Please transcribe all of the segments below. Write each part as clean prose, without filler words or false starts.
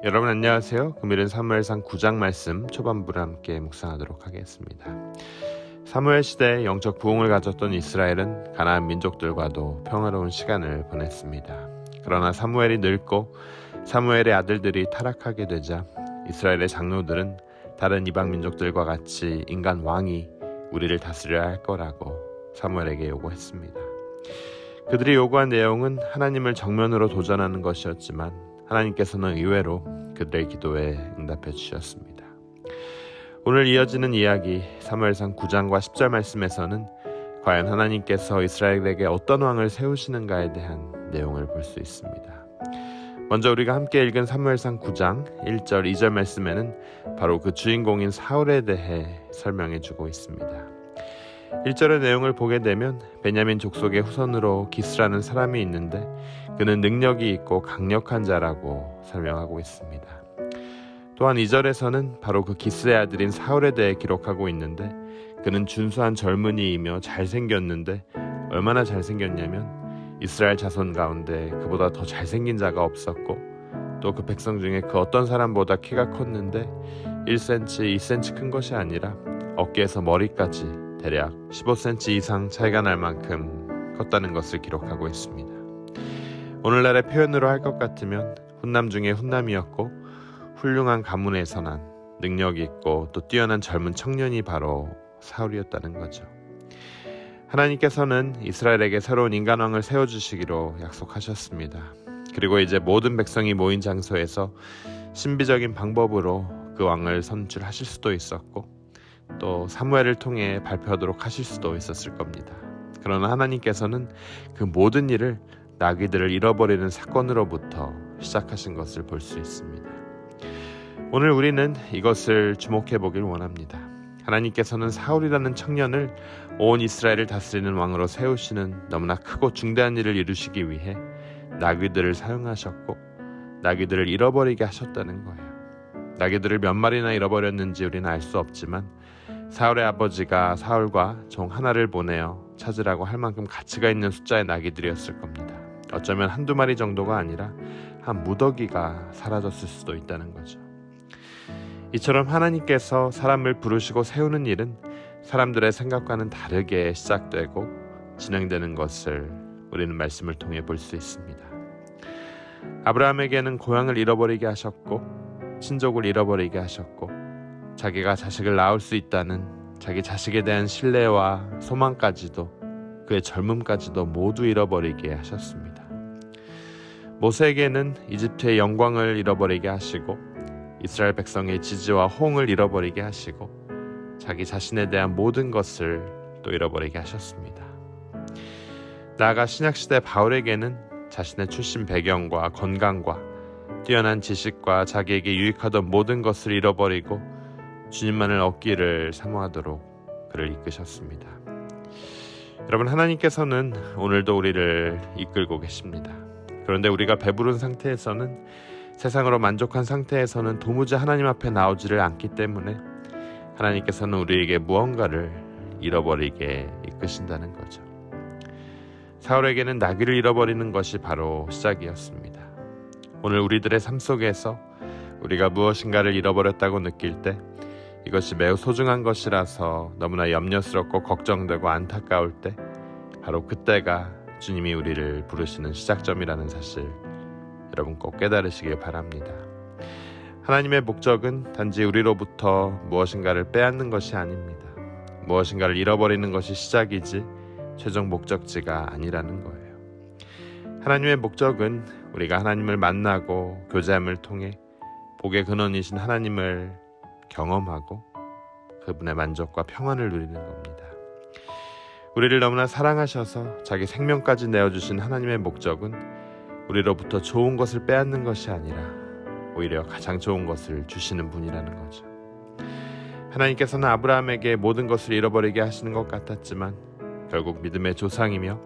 여러분 안녕하세요. 금일은 사무엘상 9장 말씀 초반부를 함께 묵상하도록 하겠습니다. 사무엘 시대에 영적 부흥을 가졌던 이스라엘은 가나안 민족들과도 평화로운 시간을 보냈습니다. 그러나 사무엘이 늙고 사무엘의 아들들이 타락하게 되자 이스라엘의 장로들은 다른 이방 민족들과 같이 인간 왕이 우리를 다스려야 할 거라고 사무엘에게 요구했습니다. 그들이 요구한 내용은 하나님을 정면으로 도전하는 것이었지만 하나님께서는 의외로 그들의 기도에 응답해 주셨습니다. 오늘 이어지는 이야기 사무엘상 9장과 10절 말씀에서는 과연 하나님께서 이스라엘에게 어떤 왕을 세우시는가에 대한 내용을 볼 수 있습니다. 먼저 우리가 함께 읽은 사무엘상 9장 1절 2절 말씀에는 바로 그 주인공인 사울에 대해 설명해 주고 있습니다. 1절의 내용을 보게 되면 베냐민 족속의 후손으로 기스라는 사람이 있는데 그는 능력이 있고 강력한 자라고 설명하고 있습니다. 또한 2절에서는 바로 그 기스의 아들인 사울에 대해 기록하고 있는데 그는 준수한 젊은이이며 잘생겼는데 얼마나 잘생겼냐면 이스라엘 자손 가운데 그보다 더 잘생긴 자가 없었고 또 그 백성 중에 그 어떤 사람보다 키가 컸는데 1cm, 2cm 큰 것이 아니라 어깨에서 머리까지 대략 15cm 이상 차이가 날 만큼 컸다는 것을 기록하고 있습니다. 오늘날의 표현으로 할 것 같으면 훈남 중에 훈남이었고 훌륭한 가문에서 난 능력이 있고 또 뛰어난 젊은 청년이 바로 사울이었다는 거죠. 하나님께서는 이스라엘에게 새로운 인간왕을 세워주시기로 약속하셨습니다. 그리고 이제 모든 백성이 모인 장소에서 신비적인 방법으로 그 왕을 선출하실 수도 있었고 또 사무엘을 통해 발표하도록 하실 수도 있었을 겁니다. 그러나 하나님께서는 그 모든 일을 나귀들을 잃어버리는 사건으로부터 시작하신 것을 볼 수 있습니다. 오늘 우리는 이것을 주목해 보길 원합니다. 하나님께서는 사울이라는 청년을 온 이스라엘을 다스리는 왕으로 세우시는 너무나 크고 중대한 일을 이루시기 위해 나귀들을 사용하셨고 나귀들을 잃어버리게 하셨다는 거예요. 나귀들을 몇 마리나 잃어버렸는지 우리는 알 수 없지만 사울의 아버지가 사울과 종 하나를 보내어 찾으라고 할 만큼 가치가 있는 숫자의 나귀들이었을 겁니다. 어쩌면 한두 마리 정도가 아니라 한 무더기가 사라졌을 수도 있다는 거죠. 이처럼 하나님께서 사람을 부르시고 세우는 일은 사람들의 생각과는 다르게 시작되고 진행되는 것을 우리는 말씀을 통해 볼 수 있습니다. 아브라함에게는 고향을 잃어버리게 하셨고 친족을 잃어버리게 하셨고 자기가 자식을 낳을 수 있다는 자기 자식에 대한 신뢰와 소망까지도 그의 젊음까지도 모두 잃어버리게 하셨습니다. 모세에게는 이집트의 영광을 잃어버리게 하시고 이스라엘 백성의 지지와 호응을 잃어버리게 하시고 자기 자신에 대한 모든 것을 또 잃어버리게 하셨습니다. 나아가 신약시대 바울에게는 자신의 출신 배경과 건강과 뛰어난 지식과 자기에게 유익하던 모든 것을 잃어버리고 주님만을 얻기를 사모하도록 그를 이끄셨습니다. 여러분, 하나님께서는 오늘도 우리를 이끌고 계십니다. 그런데 우리가 배부른 상태에서는 세상으로 만족한 상태에서는 도무지 하나님 앞에 나오지를 않기 때문에 하나님께서는 우리에게 무언가를 잃어버리게 이끄신다는 거죠. 사울에게는 나귀를 잃어버리는 것이 바로 시작이었습니다. 오늘 우리들의 삶 속에서 우리가 무엇인가를 잃어버렸다고 느낄 때 이것이 매우 소중한 것이라서 너무나 염려스럽고 걱정되고 안타까울 때 바로 그때가 주님이 우리를 부르시는 시작점이라는 사실 여러분 꼭 깨달으시길 바랍니다. 하나님의 목적은 단지 우리로부터 무엇인가를 빼앗는 것이 아닙니다. 무엇인가를 잃어버리는 것이 시작이지 최종 목적지가 아니라는 거예요. 하나님의 목적은 우리가 하나님을 만나고 교제함을 통해 복의 근원이신 하나님을 경험하고 그분의 만족과 평안을 누리는 겁니다. 우리를 너무나 사랑하셔서 자기 생명까지 내어주신 하나님의 목적은 우리로부터 좋은 것을 빼앗는 것이 아니라 오히려 가장 좋은 것을 주시는 분이라는 거죠. 하나님께서는 아브라함에게 모든 것을 잃어버리게 하시는 것 같았지만 결국 믿음의 조상이며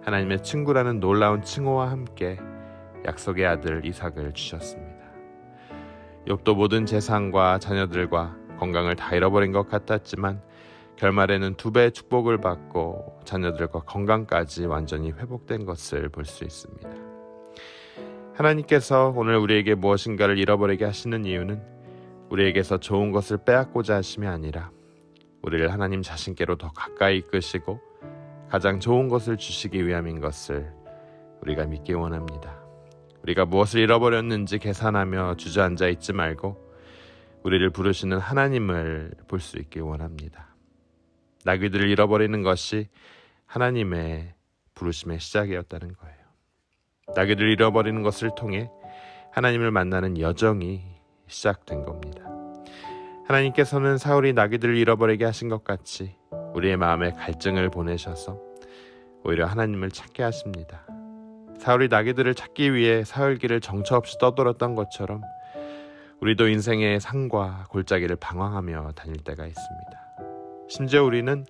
하나님의 친구라는 놀라운 칭호와 함께 약속의 아들 이삭을 주셨습니다. 욥도 모든 재산과 자녀들과 건강을 다 잃어버린 것 같았지만 결말에는 2배의 축복을 받고 자녀들과 건강까지 완전히 회복된 것을 볼 수 있습니다. 하나님께서 오늘 우리에게 무엇인가를 잃어버리게 하시는 이유는 우리에게서 좋은 것을 빼앗고자 하심이 아니라 우리를 하나님 자신께로 더 가까이 이끄시고 가장 좋은 것을 주시기 위함인 것을 우리가 믿기 원합니다. 우리가 무엇을 잃어버렸는지 계산하며 주저앉아 있지 말고 우리를 부르시는 하나님을 볼 수 있기 원합니다. 나귀들을 잃어버리는 것이 하나님의 부르심의 시작이었다는 거예요. 나귀들을 잃어버리는 것을 통해 하나님을 만나는 여정이 시작된 겁니다. 하나님께서는 사울이 나귀들을 잃어버리게 하신 것 같이 우리의 마음에 갈증을 보내셔서 오히려 하나님을 찾게 하십니다. 사울이 나귀들을 찾기 위해 사흘길을 정처 없이 떠돌았던 것처럼 우리도 인생의 산과 골짜기를 방황하며 다닐 때가 있습니다. 심지어 우리는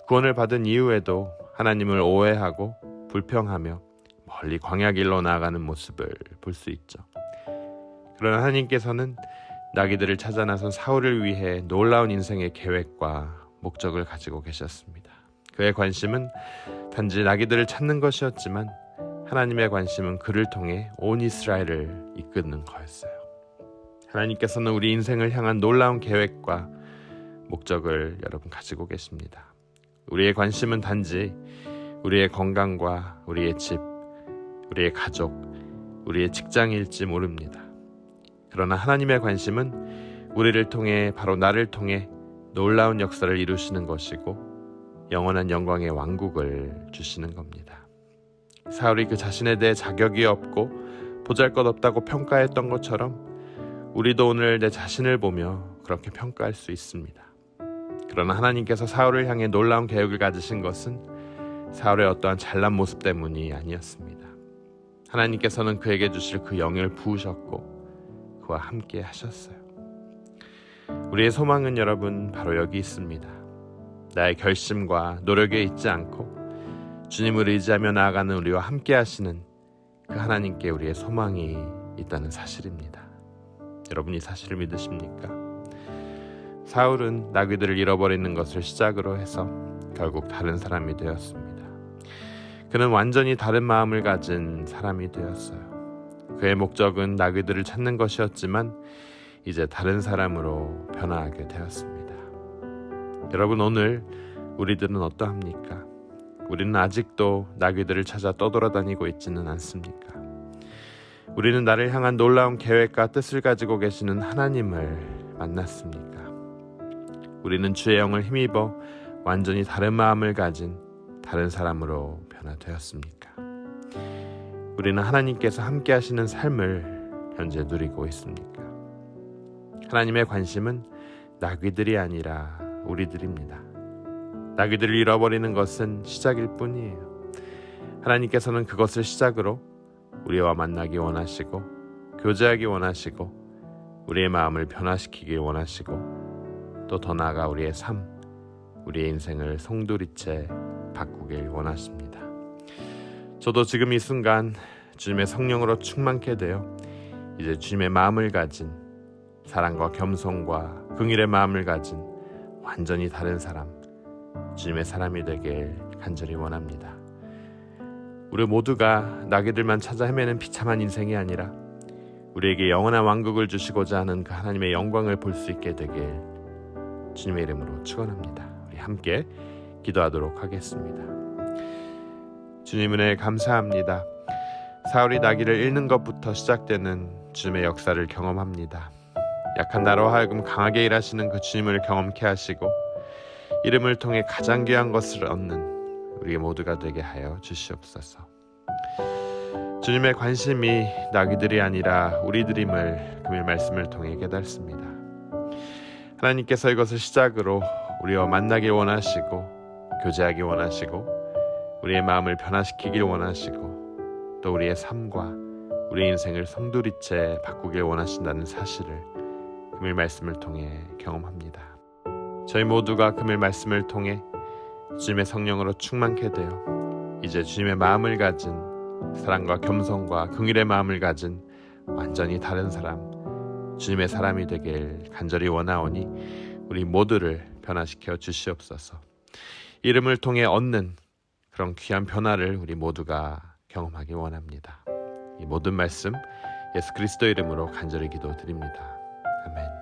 구원을 받은 이후에도 하나님을 오해하고 불평하며 멀리 광야길로 나아가는 모습을 볼 수 있죠. 그러나 하나님께서는 나귀들을 찾아 나선 사울을 위해 놀라운 인생의 계획과 목적을 가지고 계셨습니다. 그의 관심은 단지 나귀들을 찾는 것이었지만 하나님의 관심은 그를 통해 온 이스라엘을 이끄는 거였어요. 하나님께서는 우리 인생을 향한 놀라운 계획과 목적을 여러분 가지고 계십니다. 우리의 관심은 단지 우리의 건강과 우리의 집, 우리의 가족, 우리의 직장일지 모릅니다. 그러나 하나님의 관심은 우리를 통해 바로 나를 통해 놀라운 역사를 이루시는 것이고 영원한 영광의 왕국을 주시는 겁니다. 사울이 그 자신에 대해 자격이 없고 보잘것없다고 평가했던 것처럼 우리도 오늘 내 자신을 보며 그렇게 평가할 수 있습니다. 그러나 하나님께서 사울을 향해 놀라운 계획을 가지신 것은 사울의 어떠한 잘난 모습 때문이 아니었습니다. 하나님께서는 그에게 주실 그 영을 부으셨고 그와 함께 하셨어요. 우리의 소망은 여러분 바로 여기 있습니다. 나의 결심과 노력에 있지 않고 주님을 의지하며 나아가는 우리와 함께 하시는 그 하나님께 우리의 소망이 있다는 사실입니다. 여러분 이 사실을 믿으십니까? 사울은 나귀들을 잃어버리는 것을 시작으로 해서 결국 다른 사람이 되었습니다. 그는 완전히 다른 마음을 가진 사람이 되었어요. 그의 목적은 나귀들을 찾는 것이었지만 이제 다른 사람으로 변화하게 되었습니다. 여러분 오늘 우리들은 어떠합니까? 우리는 아직도 나귀들을 찾아 떠돌아다니고 있지는 않습니까? 우리는 나를 향한 놀라운 계획과 뜻을 가지고 계시는 하나님을 만났습니까? 우리는 주의 영을 힘입어 완전히 다른 마음을 가진 다른 사람으로 변화되었습니까? 우리는 하나님께서 함께 하시는 삶을 현재 누리고 있습니까? 하나님의 관심은 나귀들이 아니라 우리들입니다. 나귀들을 잃어버리는 것은 시작일 뿐이에요. 하나님께서는 그것을 시작으로 우리와 만나기 원하시고 교제하기 원하시고 우리의 마음을 변화시키길 원하시고 또 더 나아가 우리의 삶, 우리의 인생을 송두리째 바꾸길 원하십니다. 저도 지금 이 순간 주님의 성령으로 충만케 되어 이제 주님의 마음을 가진 사랑과 겸손과 긍휼의 마음을 가진 완전히 다른 사람, 주님의 사람이 되길 간절히 원합니다. 우리 모두가 나귀들만 찾아 헤매는 비참한 인생이 아니라 우리에게 영원한 왕국을 주시고자 하는 그 하나님의 영광을 볼 수 있게 되길 주님의 이름으로 축원합니다. 우리 함께 기도하도록 하겠습니다. 주님 은혜 감사합니다. 사울이 나귀를 잃는 것부터 시작되는 주님의 역사를 경험합니다. 약한 나로 하여금 강하게 일하시는 그 주님을 경험케 하시고 이름을 통해 가장 귀한 것을 얻는 우리 모두가 되게 하여 주시옵소서. 주님의 관심이 나귀들이 아니라 우리들임을 금일 말씀을 통해 깨닫습니다. 하나님께서 이것을 시작으로 우리와 만나길 원하시고 교제하기 원하시고 우리의 마음을 변화시키길 원하시고 또 우리의 삶과 우리의 인생을 송두리째 바꾸길 원하신다는 사실을 금일 말씀을 통해 경험합니다. 저희 모두가 금일 말씀을 통해 주님의 성령으로 충만케 되어 이제 주님의 마음을 가진 사랑과 겸손과 긍휼의 마음을 가진 완전히 다른 사람, 주님의 사람이 되길 간절히 원하오니 우리 모두를 변화시켜 주시옵소서. 이름을 통해 얻는 그런 귀한 변화를 우리 모두가 경험하기 원합니다. 이 모든 말씀 예수 그리스도 이름으로 간절히 기도드립니다. 아멘.